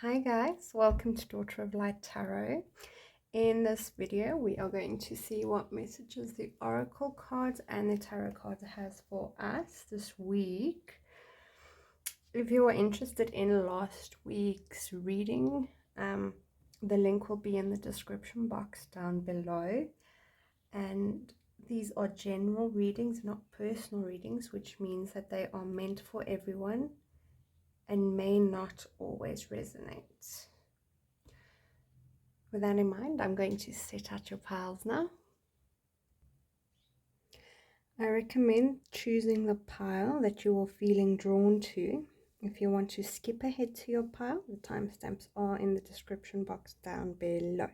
Hi guys, welcome to Daughter of Light Tarot. In this video we are going to see what messages the oracle cards and the tarot cards has for us this week. If you are interested in last week's reading, the link will be in the description box down below, and these are general readings, not personal readings, which means that they are meant for everyone and may not always resonate. With that in mind, I'm going to set out your piles now. I recommend choosing the pile that you are feeling drawn to. If you want to skip ahead to your pile, the timestamps are in the description box down below.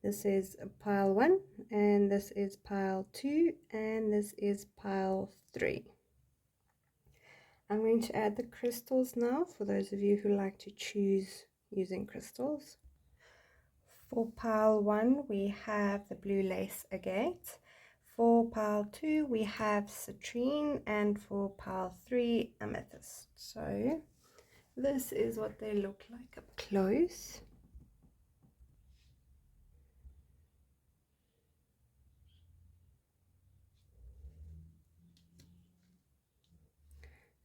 This is pile 1, and this is pile 2, and this is pile 3. I'm going to add the crystals now for those of you who like to choose using crystals. For pile 1, we have the blue lace agate. For pile 2, we have citrine, and for pile 3, amethyst. So this is what they look like up close.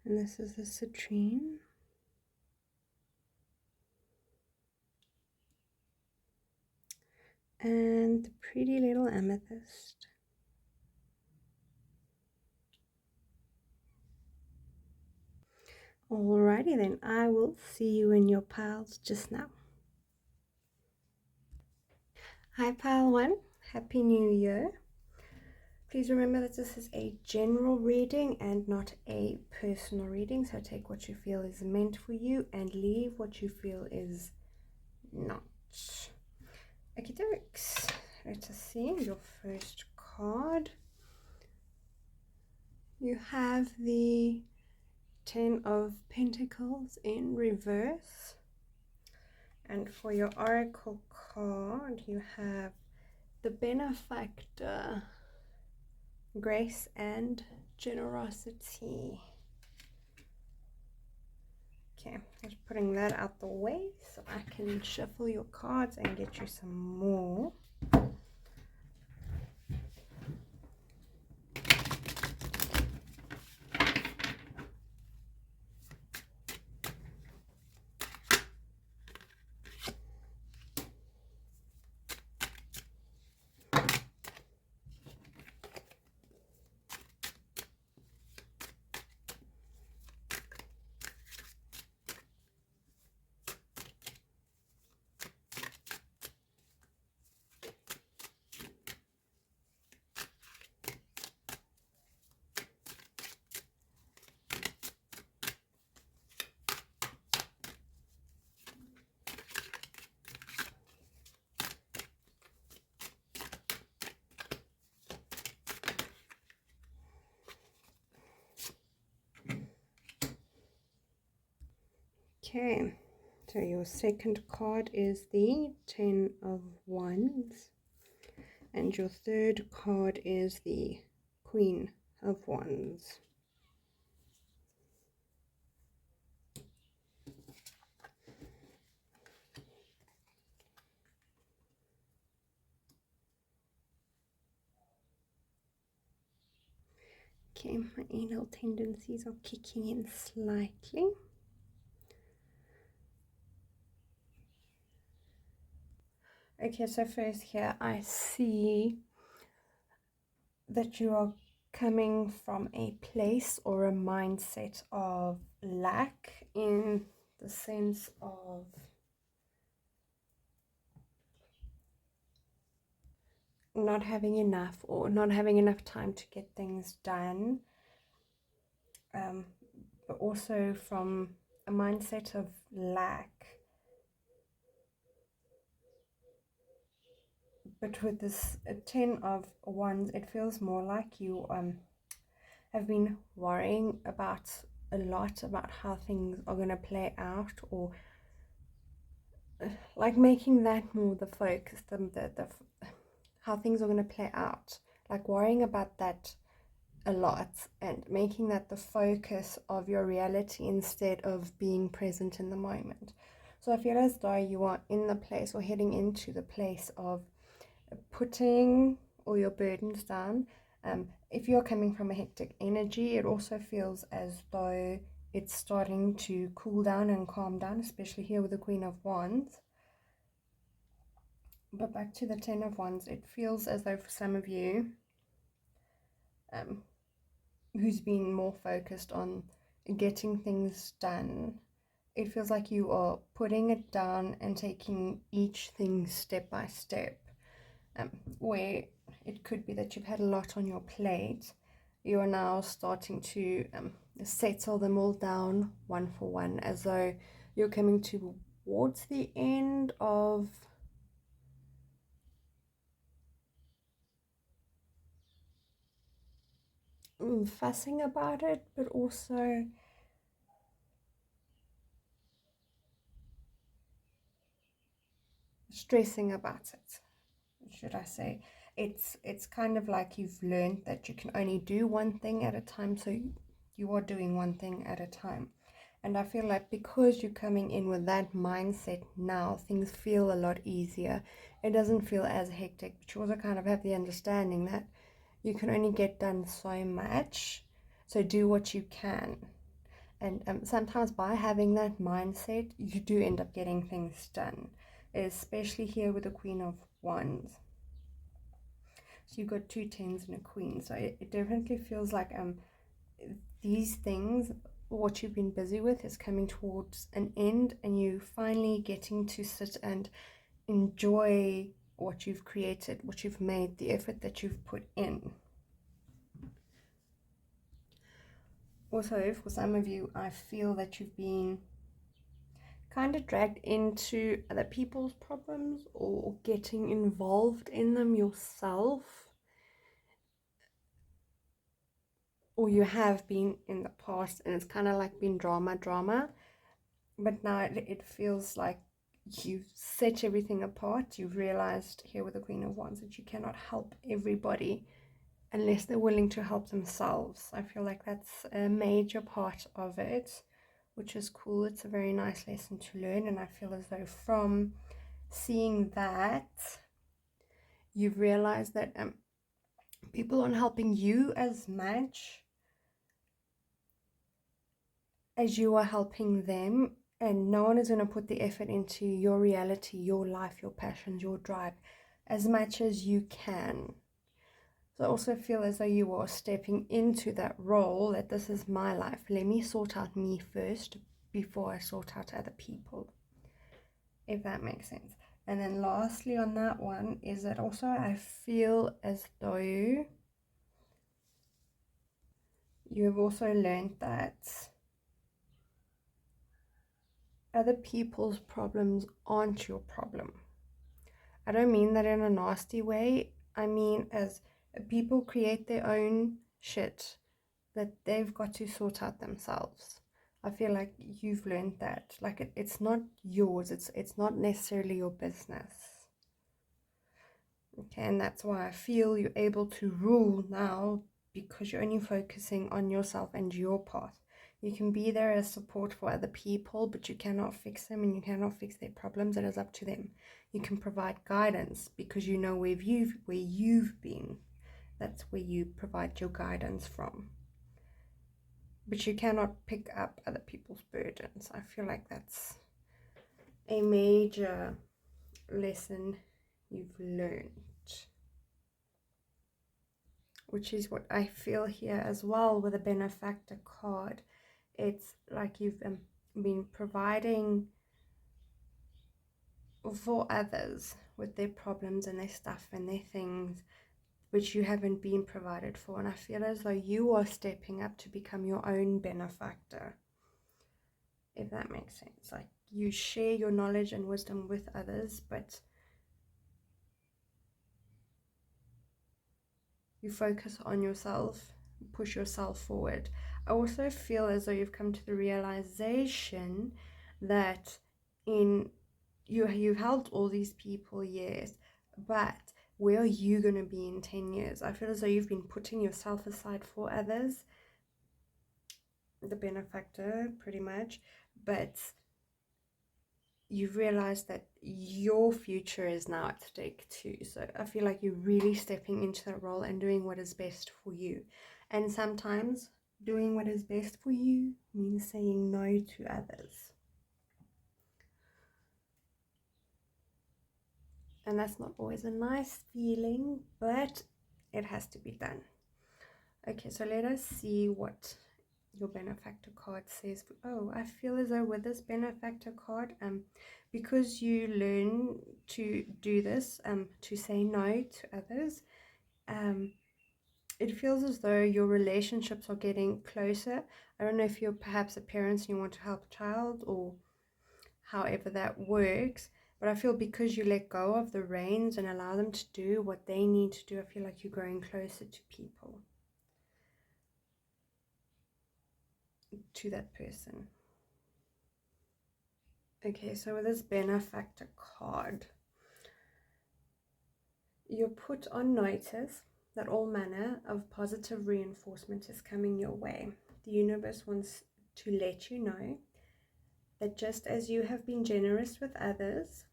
And this is the citrine. And the pretty little amethyst. Alrighty then, I will see you in your piles just now. Hi pile 1, Happy New Year. Please remember that this is a general reading and not a personal reading, so take what you feel is meant for you and leave what you feel is not. Okay, dokes. Let us see your first card. You have the Ten of Pentacles in reverse, and for your oracle card you have the Benefactor, Grace and Generosity. Okay, just putting that out the way so I can shuffle your cards and get you some more. Okay, so your second card is the Ten of Wands, and your third card is the Queen of Wands. Okay, my anal tendencies are kicking in slightly. Okay, so first here I see that you are coming from a place or a mindset of lack, in the sense of not having enough or not having enough time to get things done, but also from a mindset of lack. But with this Ten of Wands, it feels more like you have been worrying a lot about how things are going to play out, or like making that more the focus, how things are going to play out, like worrying about that a lot and making that the focus of your reality instead of being present in the moment. So I feel as though you are in the place or heading into the place of putting all your burdens down. If you're coming from a hectic energy, it also feels as though it's starting to cool down and calm down, especially here with the Queen of Wands. But back to the Ten of Wands, it feels as though for some of you who's been more focused on getting things done, it feels like you are putting it down and taking each thing step by step. Where it could be that you've had a lot on your plate, you are now starting to settle them all down one for one, as though you're coming towards the end of fussing about it, but also stressing about it, should I say. It's kind of like you've learned that you can only do one thing at a time, so you are doing one thing at a time. And I feel like because you're coming in with that mindset now, things feel a lot easier. It doesn't feel as hectic, but you also kind of have the understanding that you can only get done so much, so do what you can. And sometimes by having that mindset, you do end up getting things done, especially here with the Queen of Wands. So you've got two tens and a queen, so it definitely feels like these things, what you've been busy with, is coming towards an end, and you finally getting to sit and enjoy what you've created, what you've made, the effort that you've put in. Also, for some of you, I feel that you've been kind of dragged into other people's problems or getting involved in them yourself, or you have been in the past, and it's kind of like been drama, but now it feels like you've set everything apart. You've realized here with the Queen of Wands that you cannot help everybody unless they're willing to help themselves. I feel like that's a major part of it, which is cool. It's a very nice lesson to learn, and I feel as though from seeing that, you've realized that people aren't helping you as much as you are helping them, and no one is going to put the effort into your reality, your life, your passions, your drive as much as you can. So I also feel as though you are stepping into that role, that this is my life. Let me sort out me first before I sort out other people, if that makes sense. And then lastly on that one is that also I feel as though you have also learned that other people's problems aren't your problem. I don't mean that in a nasty way. I mean as people create their own shit that they've got to sort out themselves. I feel like you've learned that. Like it's not yours. It's not necessarily your business. Okay, and that's why I feel you're able to rule now, because you're only focusing on yourself and your path. You can be there as support for other people, but you cannot fix them and you cannot fix their problems. It is up to them. You can provide guidance because you know where you've been. That's where you provide your guidance from. But you cannot pick up other people's burdens. I feel like that's a major lesson you've learned, which is what I feel here as well with a benefactor card. It's like you've been providing for others with their problems and their stuff and their things, which you haven't been provided for. And I feel as though you are stepping up to become your own benefactor, if that makes sense. Like you share your knowledge and wisdom with others, but you focus on yourself, push yourself forward. I also feel as though you've come to the realization that you've helped all these people, yes, but where are you going to be in 10 years? I feel as though you've been putting yourself aside for others, the benefactor pretty much, but you've realized that your future is now at stake too. So I feel like you're really stepping into that role and doing what is best for you. And sometimes doing what is best for you means saying no to others. And that's not always a nice feeling, but it has to be done. Okay, so let us see what your benefactor card says. Oh, I feel as though with this benefactor card, because you learn to do this, to say no to others, it feels as though your relationships are getting closer. I don't know if you're perhaps a parent and you want to help a child, or however that works, but I feel because you let go of the reins and allow them to do what they need to do, I feel like you're growing closer to people, to that person. Okay, so with this benefactor card, you're put on notice that all manner of positive reinforcement is coming your way. The universe wants to let you know that just as you have been generous with others,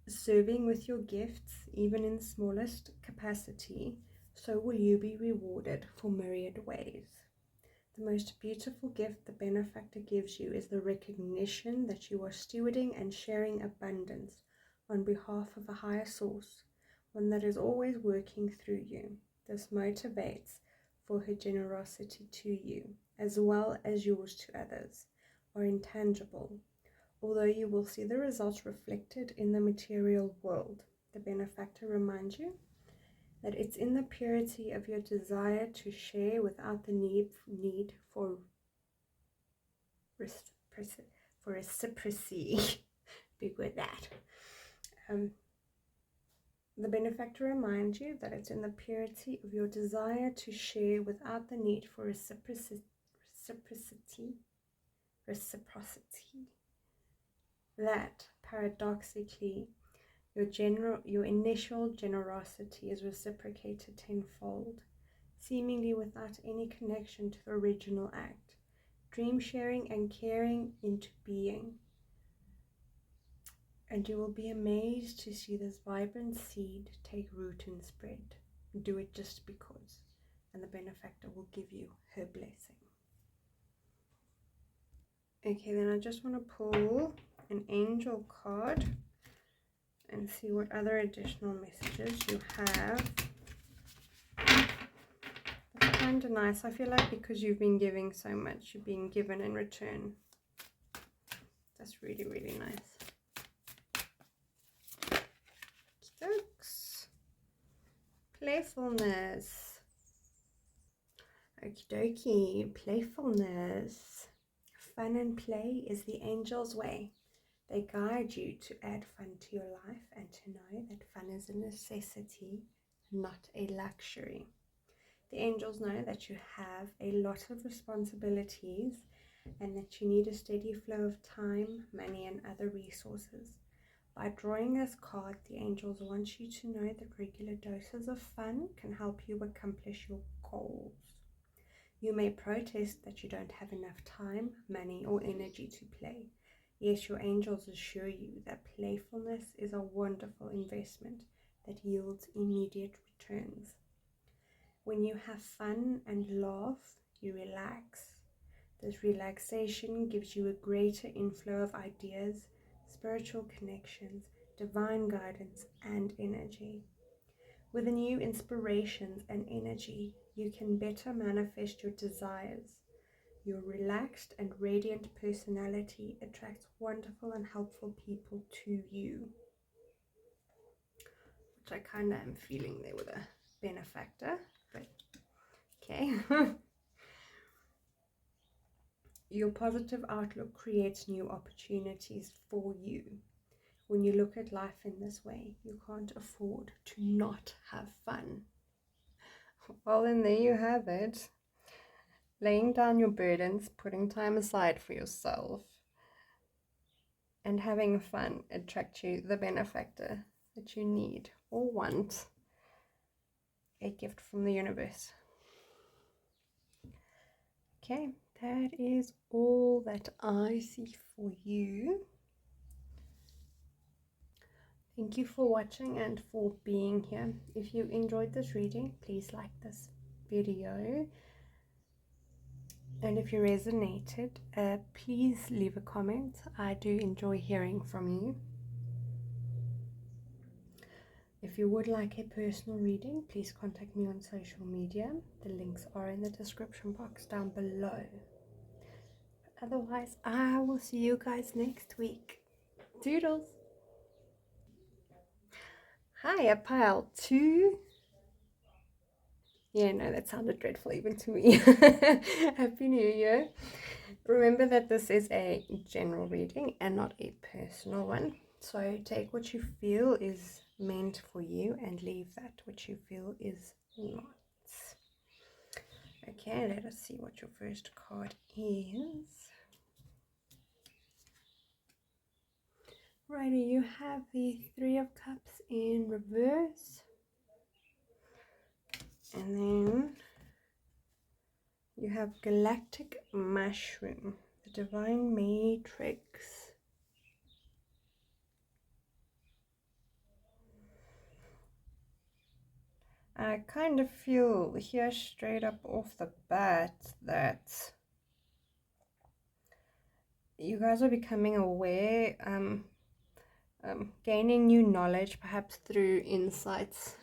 serving with your gifts, even in smallest capacity, so will you be rewarded for myriad ways. The most beautiful gift the benefactor gives you is the recognition that you are stewarding and sharing abundance on behalf of a higher source, one that is always working through you. This motivates, for her generosity to you, as well as yours to others, are intangible. Although you will see the results reflected in the material world, the benefactor reminds you that it's in the purity of your desire to share without the need for reciprocity. Big word that. The benefactor reminds you that it's in the purity of your desire to share without the need for reciprocity, that paradoxically your initial generosity is reciprocated tenfold, seemingly without any connection to the original act, dream sharing and caring into being. And you will be amazed to see this vibrant seed take root and spread. Do it just because, and the benefactor will give you her blessing. Okay, then I just want to pull an angel card and see what other additional messages you have. That's kind of nice. I feel like because you've been giving so much, you're being given in return. That's really, really nice. Jokes. Playfulness. Okie dokie. Playfulness. Fun and play is the angel's way. They guide you to add fun to your life and to know that fun is a necessity, not a luxury. The angels know that you have a lot of responsibilities and that you need a steady flow of time, money, and other resources. By drawing this card, the angels want you to know that regular doses of fun can help you accomplish your goals. You may protest that you don't have enough time, money, or energy to play. Yet your angels assure you that playfulness is a wonderful investment that yields immediate returns. When you have fun and laugh, you relax. This relaxation gives you a greater inflow of ideas, spiritual connections, divine guidance, and energy. With the new inspirations and energy, you can better manifest your desires. Your relaxed and radiant personality attracts wonderful and helpful people to you. Which I kind of am feeling there with a benefactor, but okay. Your positive outlook creates new opportunities for you. When you look at life in this way, you can't afford to not have fun. Well, then there you have it. Laying down your burdens, putting time aside for yourself, and having fun attract you the benefactor that you need or want. A gift from the universe. Okay, that is all that I see for you. Thank you for watching and for being here. If you enjoyed this reading, please like this video. And if you resonated, please leave a comment. I do enjoy hearing from you. If you would like a personal reading, please contact me on social media. The links are in the description box down below. Otherwise, I will see you guys next week. Doodles! Hi, pile 2. Yeah, no, that sounded dreadful even to me. Happy New Year. Remember that this is a general reading and not a personal one. So take what you feel is meant for you and leave that which you feel is not. Okay, let us see what your first card is. Righty, you have the Three of Cups in reverse. And then you have Galactic Mushroom, the Divine Matrix. I kind of feel here straight up off the bat that you guys are becoming aware, gaining new knowledge, perhaps through insights.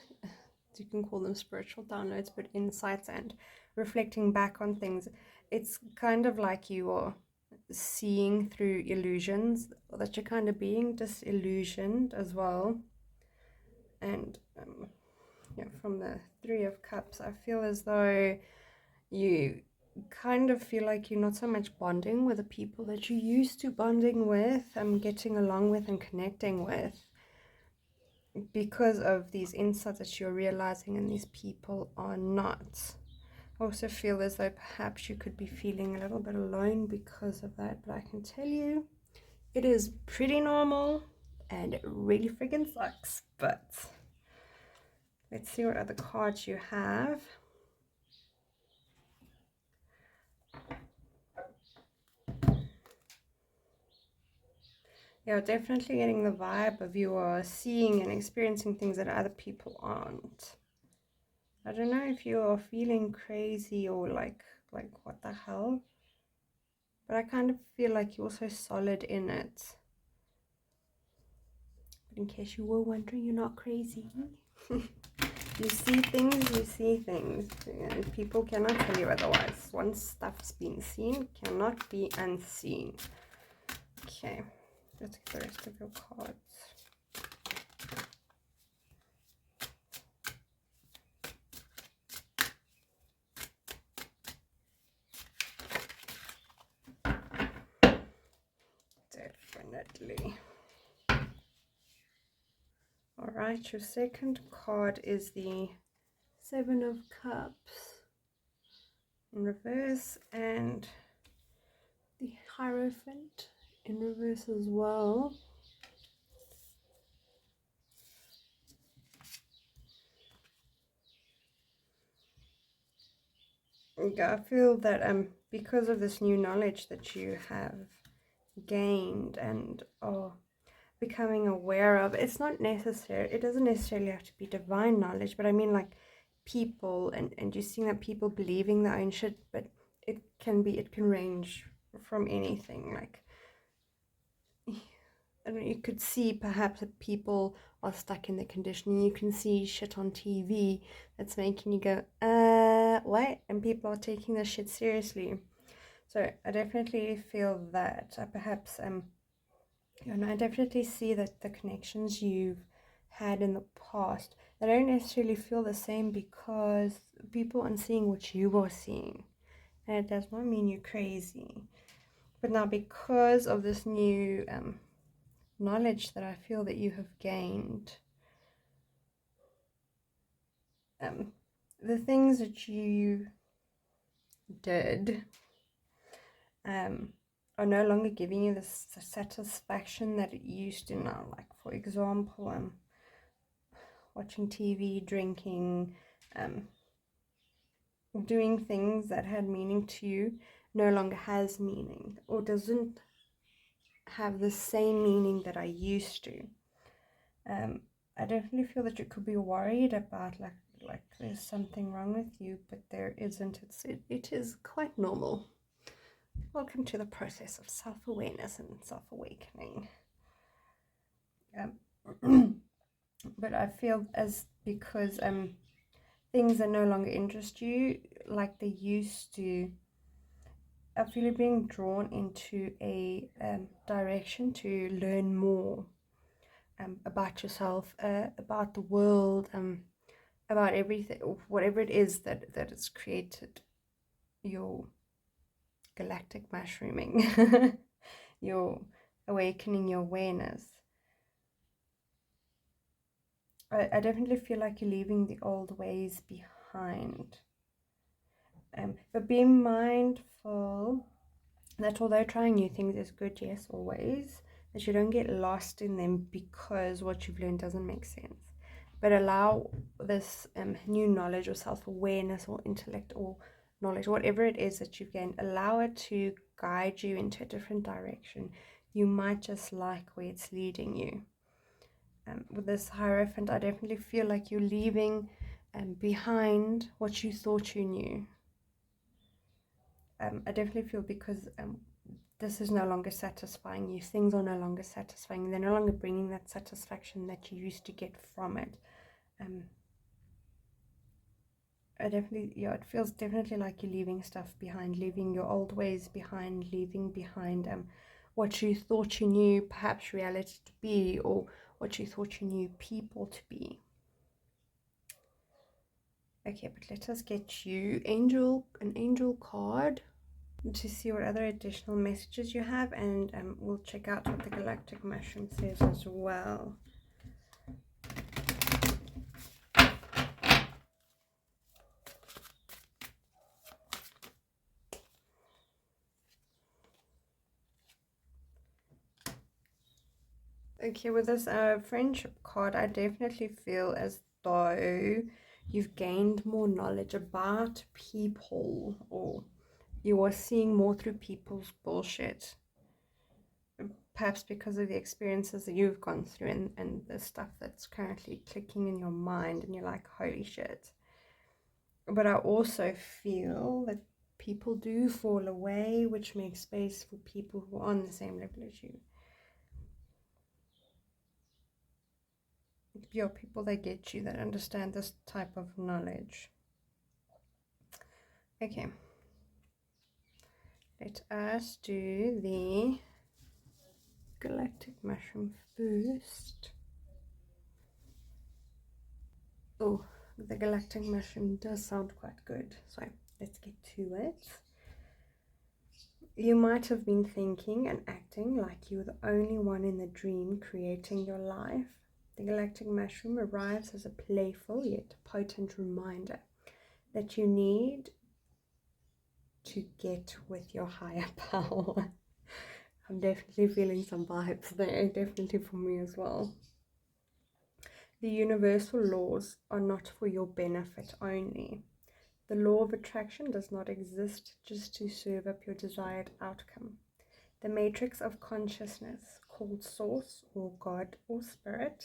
You can call them spiritual downloads, but insights and reflecting back on things. It's kind of like you are seeing through illusions, that you're kind of being disillusioned as well. And yeah, from the Three of Cups, I feel as though you kind of feel like you're not so much bonding with the people that you used to bonding with, getting along with and connecting with, because of these insights that you're realizing, and these people are not. I also feel as though perhaps you could be feeling a little bit alone because of that, but I can tell you it is pretty normal and it really freaking sucks. But let's see what other cards you have. Yeah, definitely getting the vibe of you are seeing and experiencing things that other people aren't. I don't know if you are feeling crazy or like what the hell, but I kind of feel like you're also solid in it. But in case you were wondering, you're not crazy. You see things, you see things, and people cannot tell you otherwise. Once stuff's been seen, cannot be unseen. Okay, let's get the rest of your cards. Definitely. All right, your second card is the Seven of Cups in reverse and the Hierophant in reverse as well. I feel that because of this new knowledge that you have gained and are becoming aware of, it's not necessary, it doesn't necessarily have to be divine knowledge, but I mean like people, and you're seeing that people believing their own shit, but it can range from anything. Like, I don't know, you could see perhaps that people are stuck in the conditioning. You can see shit on TV that's making you go, what? And people are taking this shit seriously. So I definitely feel that perhaps, and I definitely see that the connections you've had in the past, they don't necessarily feel the same because people aren't seeing what you are seeing. And it does not mean you're crazy. But now, because of this new knowledge that I feel that you have gained, the things that you did are no longer giving you the satisfaction that it used to now. Like, for example, watching TV, drinking, doing things that had meaning to you no longer has meaning, or doesn't have the same meaning that I used to. I definitely feel that you could be worried about like there's something wrong with you, but there isn't. It is quite normal. Welcome to the process of self-awareness and self-awakening. But I feel as because things that no longer interest you like they used to, I feel you're being drawn into a direction to learn more about yourself, about the world, about everything, whatever it is that has created your galactic mushrooming, your awakening your awareness. I definitely feel like you're leaving the old ways behind. But be mindful that although trying new things is good, yes, always, that you don't get lost in them because what you've learned doesn't make sense. But allow this new knowledge or self-awareness or intellect or knowledge, whatever it is that you've gained, allow it to guide you into a different direction. You might just like where it's leading you. With this Hierophant, I definitely feel like you're leaving behind what you thought you knew. I definitely feel because this is no longer satisfying you. Things are no longer satisfying. They're no longer bringing that satisfaction that you used to get from it. It feels definitely like you're leaving stuff behind, leaving your old ways behind, leaving behind what you thought you knew, perhaps reality to be, or what you thought you knew people to be. Okay, but let us get you an angel card to see what other additional messages you have, and we'll check out what the galactic mushroom says as well. Okay, with this friendship card, I definitely feel as though you've gained more knowledge about people, or you are seeing more through people's bullshit. Perhaps because of the experiences that you've gone through and the stuff that's currently clicking in your mind, and you're like, holy shit. But I also feel that people do fall away, which makes space for people who are on the same level as you. You're people that get you, that understand this type of knowledge. Okay. Let us do the galactic mushroom first. Oh, the galactic mushroom does sound quite good. So let's get to it. You might have been thinking and acting like you were the only one in the dream creating your life. The galactic mushroom arrives as a playful yet potent reminder that you need to get with your higher power. I'm definitely feeling some vibes there, definitely for me as well. The universal laws are not for your benefit only. The law of attraction does not exist just to serve up your desired outcome. The matrix of consciousness, called Source or God or Spirit,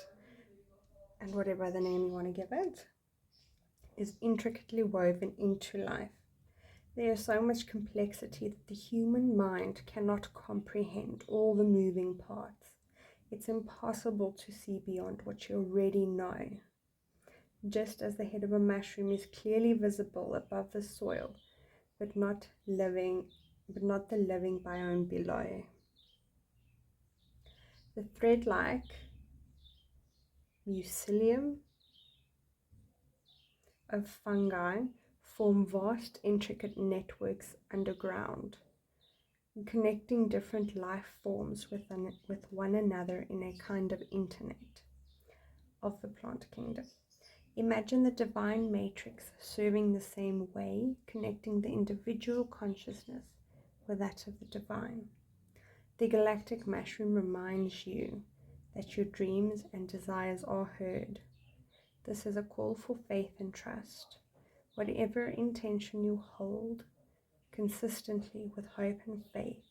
and whatever other name you want to give it, is intricately woven into life. There is so much complexity that the human mind cannot comprehend all the moving parts. It's impossible to see beyond what you already know. Just as the head of a mushroom is clearly visible above the soil, but not the living biome below. The thread-like mycelium of fungi form vast, intricate networks underground, connecting different life forms with one another in a kind of internet of the plant kingdom. Imagine the divine matrix serving the same way, connecting the individual consciousness with that of the divine. The galactic mushroom reminds you that your dreams and desires are heard. This is a call for faith and trust. Whatever intention you hold consistently with hope and faith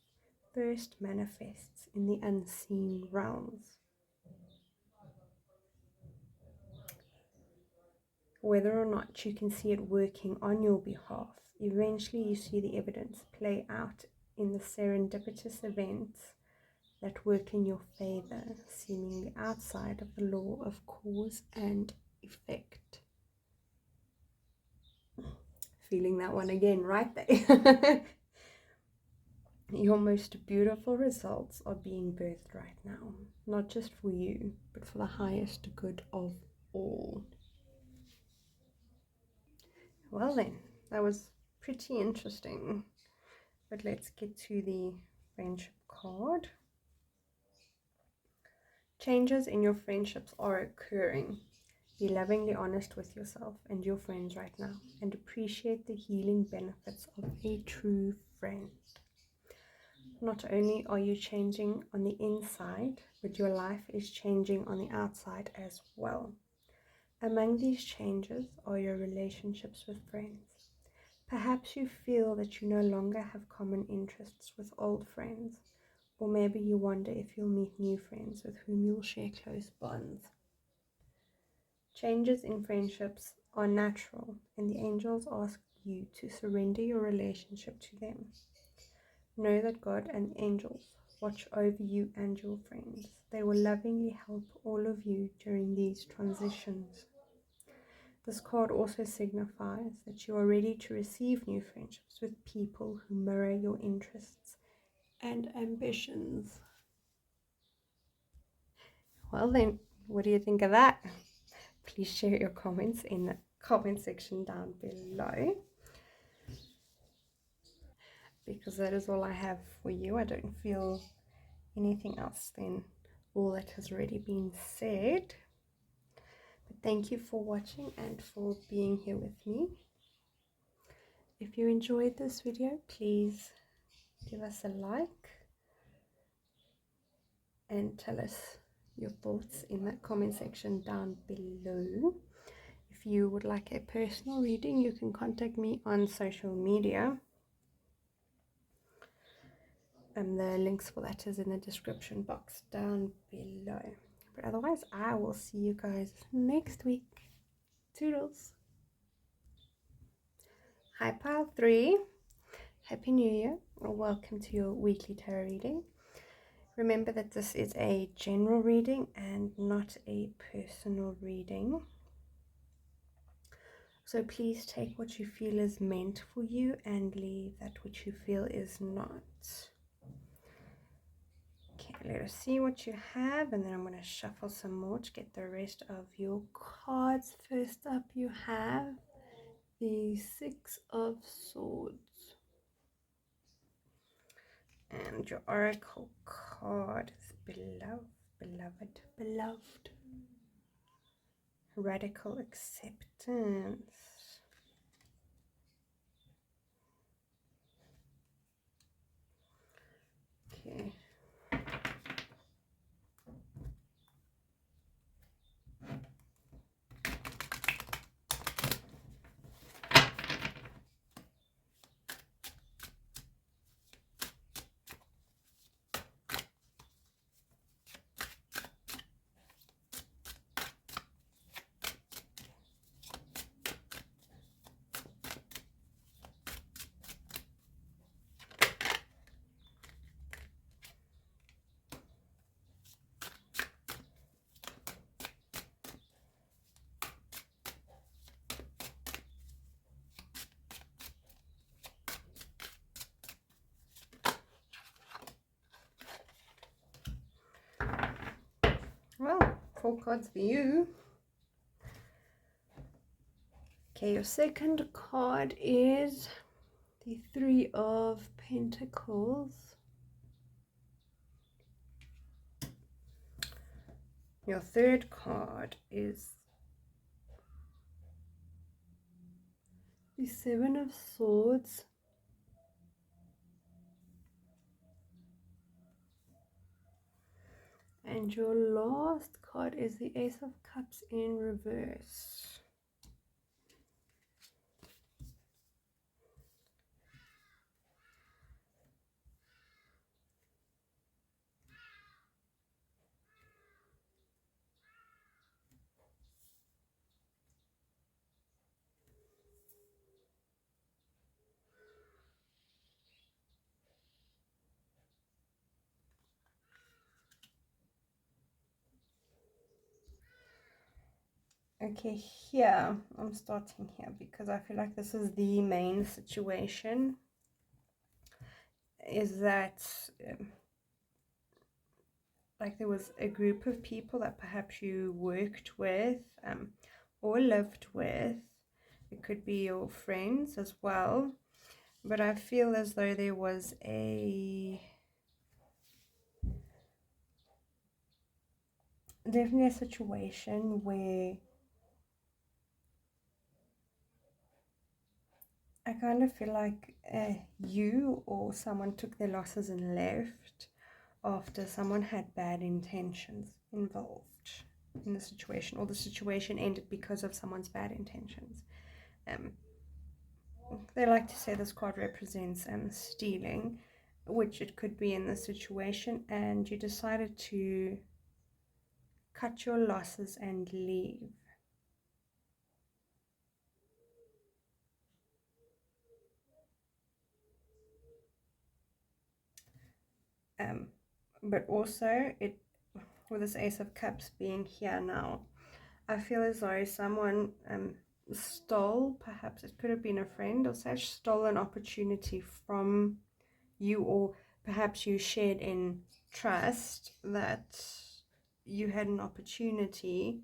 first manifests in the unseen realms. whether or not you can see it working on your behalf. Eventually you see the evidence play out in the serendipitous events that work in your favor, seemingly outside of the law of cause and effect. Feeling that one again right there. Your most beautiful results are being birthed right now, not just for you, but for the highest good of all. Well then, that was pretty interesting. But let's get to the friendship card. Changes in your friendships are occurring. Be lovingly honest with yourself and your friends right now, and appreciate the healing benefits of a true friend. Not only are you changing on the inside, but your life is changing on the outside as well. Among these changes are your relationships with friends. Perhaps you feel that you no longer have common interests with old friends, or maybe you wonder if you'll meet new friends with whom you'll share close bonds. Changes in friendships are natural, and the angels ask you to surrender your relationship to them. Know that God and angels watch over you and your friends. They will lovingly help all of you during these transitions. This card also signifies that you are ready to receive new friendships with people who mirror your interests and ambitions. Well then, what do you think of that? Please share your comments in the comment section down below, because that is all I have for you. I don't feel anything else than all that has already been said. But thank you for watching and for being here with me. If you enjoyed this video, please give us a like and tell us your thoughts in that comment section down below. If you would like a personal reading, you can contact me on social media. The links for that is in the description box down below. But otherwise, I will see you guys next week. Toodles. Hi Pile 3. Happy New Year. Welcome to your weekly tarot reading. Remember that this is a general reading and not a personal reading. So please take what you feel is meant for you and leave that which you feel is not. Okay, let us see what you have, and then I'm going to shuffle some more to get the rest of your cards. First up, you have the Six of Swords. And your oracle card is beloved, beloved, beloved. Radical acceptance. Okay. Well, 4 cards for you. Okay, your second card is the Three of Pentacles. Your third card is the Seven of Swords. And your last card is the Ace of Cups in reverse. Okay, here, I'm starting here because I feel like this is the main situation, is that like there was a group of people that perhaps you worked with or lived with. It could be your friends as well, but I feel as though there was definitely a situation where I kind of feel like you or someone took their losses and left after someone had bad intentions involved in the situation, or the situation ended because of someone's bad intentions. Um, they like to say this card represents stealing, which it could be in this situation, and you decided to cut your losses and leave. Um, but also, it with this Ace of Cups being here now, I feel as though someone stole, perhaps it could have been a friend or such, stole an opportunity from you, or perhaps you shared in trust that you had an opportunity.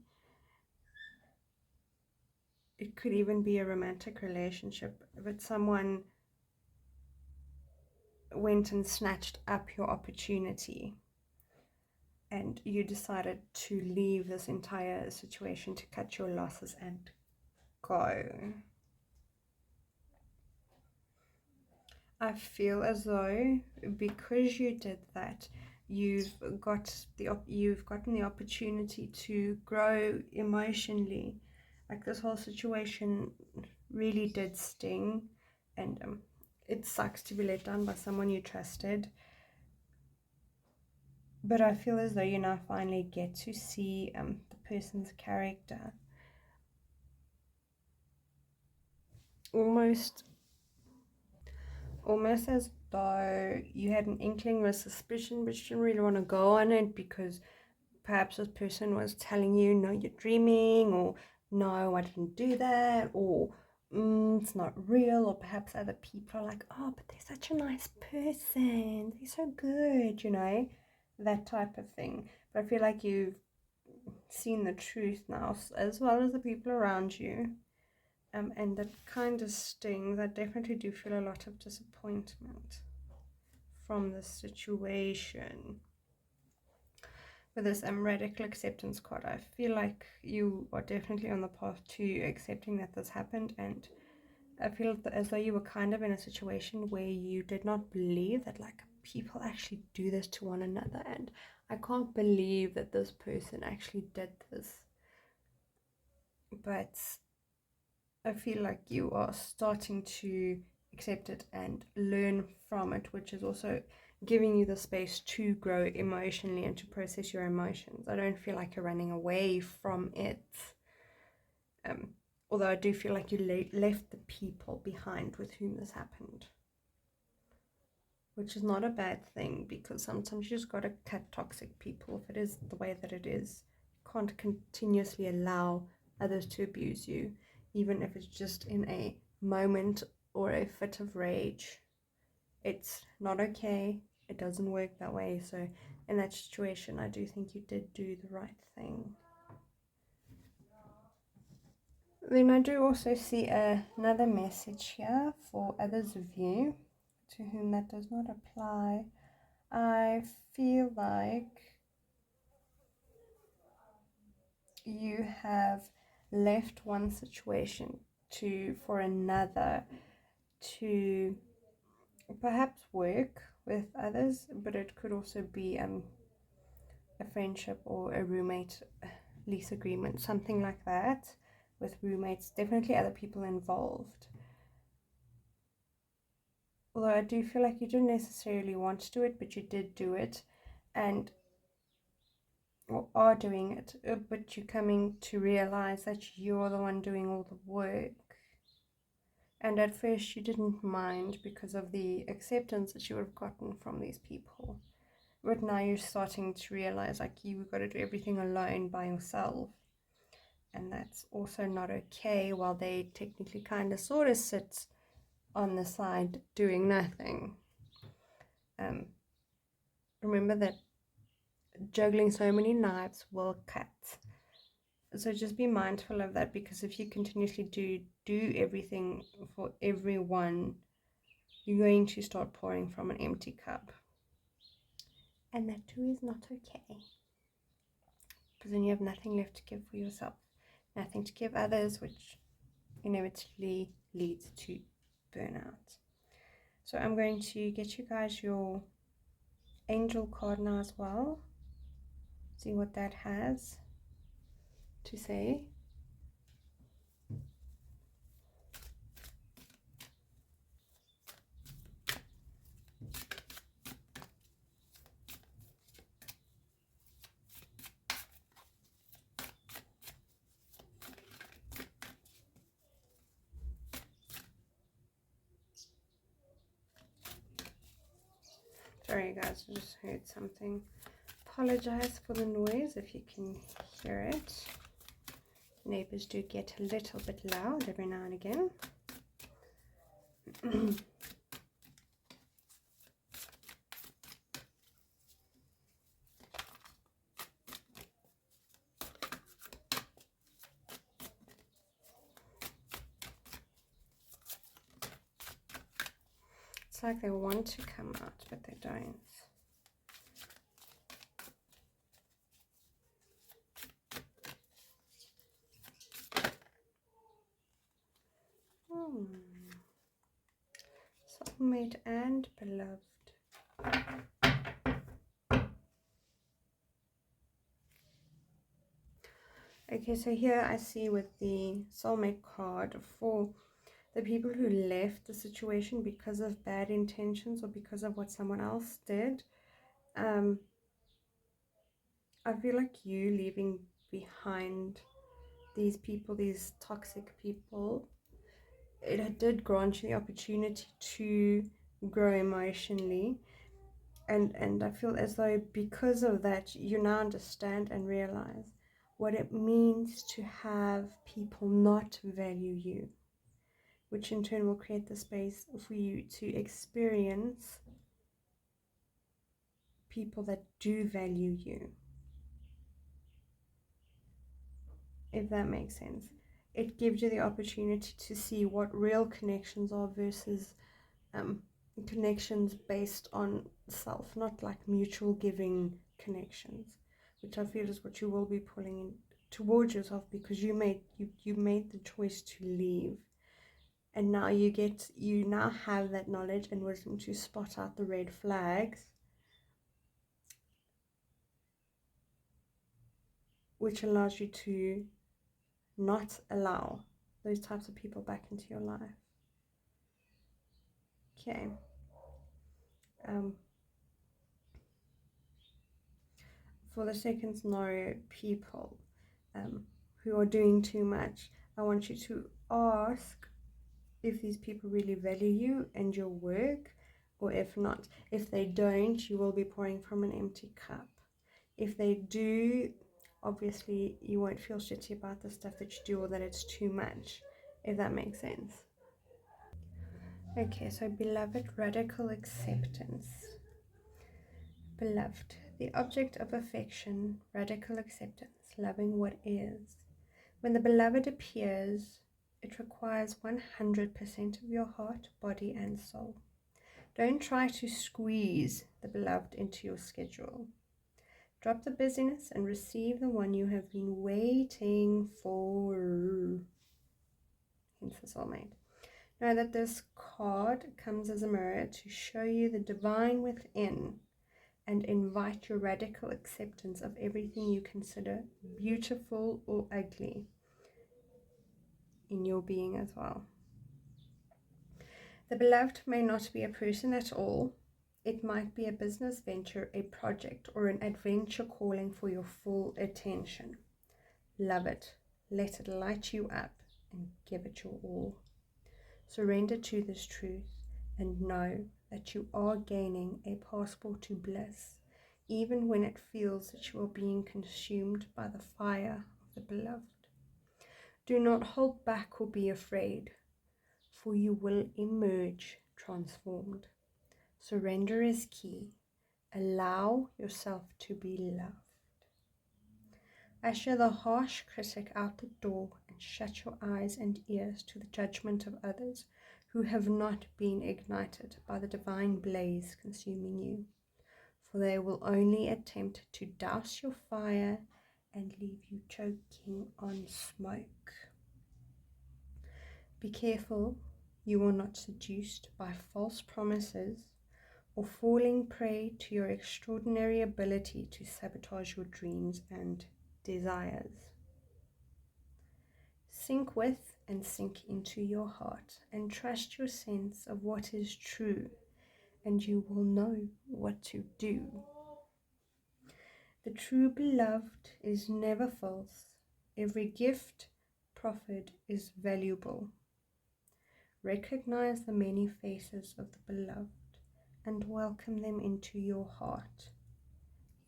It could even be a romantic relationship, but someone went and snatched up your opportunity and you decided to leave this entire situation, to cut your losses and go. I feel as though because you did that, you've gotten the opportunity to grow emotionally. Like, this whole situation really did sting, and it sucks to be let down by someone you trusted. But I feel as though you now finally get to see the person's character, almost almost as though you had an inkling or a suspicion, but you didn't really want to go on it because perhaps this person was telling you, no, you're dreaming, or no, I didn't do that, or it's not real, or perhaps other people are like, oh, but they're such a nice person, they're so good, that type of thing. But I feel like you've seen the truth now, as well as the people around you. And that kind of stings. I definitely do feel a lot of disappointment from this situation. With this radical acceptance card, I feel like you are definitely on the path to accepting that this happened, and I feel as though you were kind of in a situation where you did not believe that like people actually do this to one another, and I can't believe that this person actually did this. But I feel like you are starting to accept it and learn from it, which is also giving you the space to grow emotionally and to process your emotions. I don't feel like you're running away from it. Um, Although I do feel like you left the people behind with whom this happened, which is not a bad thing, because sometimes you just got to cut toxic people if it is the way that it is. You can't continuously allow others to abuse you, even if it's just in a moment or a fit of rage. It's not okay. It doesn't work that way. So in that situation, I do think you did do the right thing. Then I do also see another message here for others of you to whom that does not apply. I feel like you have left one situation to for another, to perhaps work with others, but it could also be a friendship or a roommate lease agreement, something like that, with roommates, definitely other people involved. Although I do feel like you didn't necessarily want to do it, but you did do it, and or are doing it, but you're coming to realize that you're the one doing all the work. And at first you didn't mind because of the acceptance that you would have gotten from these people. But now you're starting to realize like you've got to do everything alone by yourself. and that's also not okay, while they technically kind of sort of sit on the side doing nothing. Remember that juggling so many knives will cut. So just be mindful of that, because if you continuously do everything for everyone, you're going to start pouring from an empty cup. And that too is not okay. Because then you have nothing left to give for yourself, nothing to give others, which inevitably leads to burnout. So I'm going to get you guys your angel card now as well. See what that has to say. Sorry guys, I just heard something. Apologize for the noise if you can hear it. Neighbors do get a little bit loud every now and again. It's like they want to come out, but they don't. Soulmate and beloved. Okay, so here I see with the soulmate card, for the people who left the situation because of bad intentions or because of what someone else did, I feel like you leaving behind these people, these toxic people, it did grant you the opportunity to grow emotionally, and I feel as though because of that you now understand and realize what it means to have people not value you, which in turn will create the space for you to experience people that do value you, if that makes sense. It gives you the opportunity to see what real connections are versus connections based on self, not like mutual giving connections, which I feel is what you will be pulling in towards yourself, because you made the choice to leave, and now you now have that knowledge and wisdom to spot out the red flags, which allows you to not allow those types of people back into your life. Okay. For the second scenario, people who are doing too much, I want you to ask if these people really value you and your work, or if not. If they don't, you will be pouring from an empty cup. If they do, obviously you won't feel shitty about the stuff that you do, or that it's too much, if that makes sense. Okay, so beloved, radical acceptance. Beloved, the object of affection, radical acceptance, loving what is. When the beloved appears, it requires 100% of your heart, body, and soul. Don't try to squeeze the beloved into your schedule. Drop the busyness and receive the one you have been waiting for. Hence the soulmate. Know that this card comes as a mirror to show you the divine within, and invite your radical acceptance of everything you consider beautiful or ugly in your being as well. The beloved may not be a person at all. It might be a business venture, a project, or an adventure calling for your full attention. Love it. Let it light you up and give it your all. Surrender to this truth and know that you are gaining a passport to bliss, even when it feels that you are being consumed by the fire of the beloved. Do not hold back or be afraid, for you will emerge transformed. Surrender is key. Allow yourself to be loved. Usher the harsh critic out the door and shut your eyes and ears to the judgment of others who have not been ignited by the divine blaze consuming you, for they will only attempt to douse your fire and leave you choking on smoke. Be careful you are not seduced by false promises or falling prey to your extraordinary ability to sabotage your dreams and desires. Sink with and sink into your heart and trust your sense of what is true, and you will know what to do. The true beloved is never false. Every gift proffered is valuable. Recognize the many faces of the beloved and welcome them into your heart.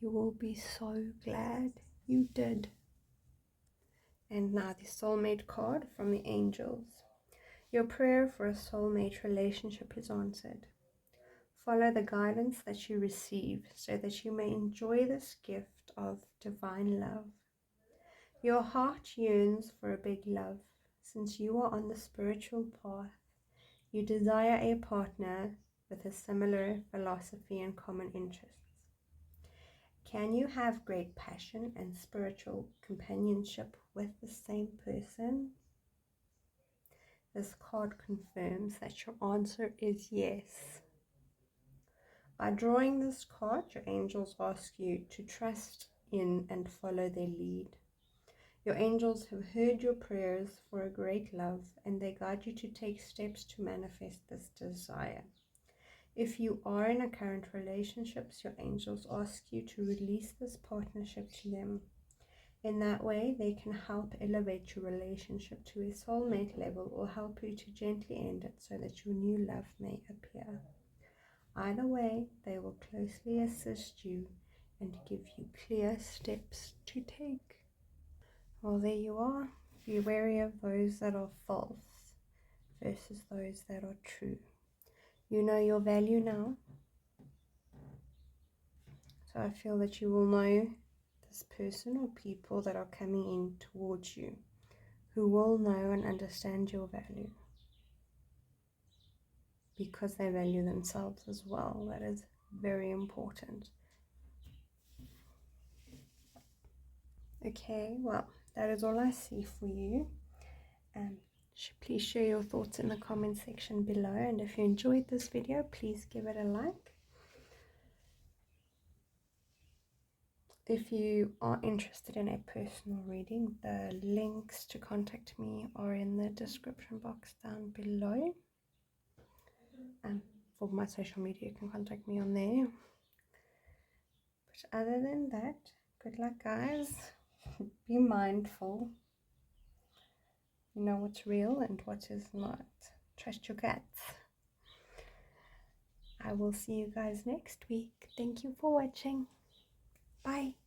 You will be so glad you did. And now the soulmate card from the angels. Your prayer for a soulmate relationship is answered. Follow the guidance that you receive so that you may enjoy this gift of divine love. Your heart yearns for a big love. Since you are on the spiritual path, you desire a partner with a similar philosophy and common interests. Can you have great passion and spiritual companionship with the same person? This card confirms that your answer is yes. By drawing this card, your angels ask you to trust in and follow their lead. Your angels have heard your prayers for a great love, and they guide you to take steps to manifest this desire. If you are in a current relationship, your angels ask you to release this partnership to them. In that way, they can help elevate your relationship to a soulmate level or help you to gently end it so that your new love may appear. Either way, they will closely assist you and give you clear steps to take. Well, there you are. Be wary of those that are false versus those that are true. You know your value now. So I feel that you will know this person or people that are coming in towards you who will know and understand your value because they value themselves as well. That is very important. Okay, well, that is all I see for you. Please share your thoughts in the comment section below, and if you enjoyed this video, please give it a like. If you are interested in a personal reading, the links to contact me are in the description box down below. For my social media, you can contact me on there. But other than that, good luck, guys. Be mindful. You know what's real and what is not. Trust your guts. I will see you guys next week. Thank you for watching. Bye.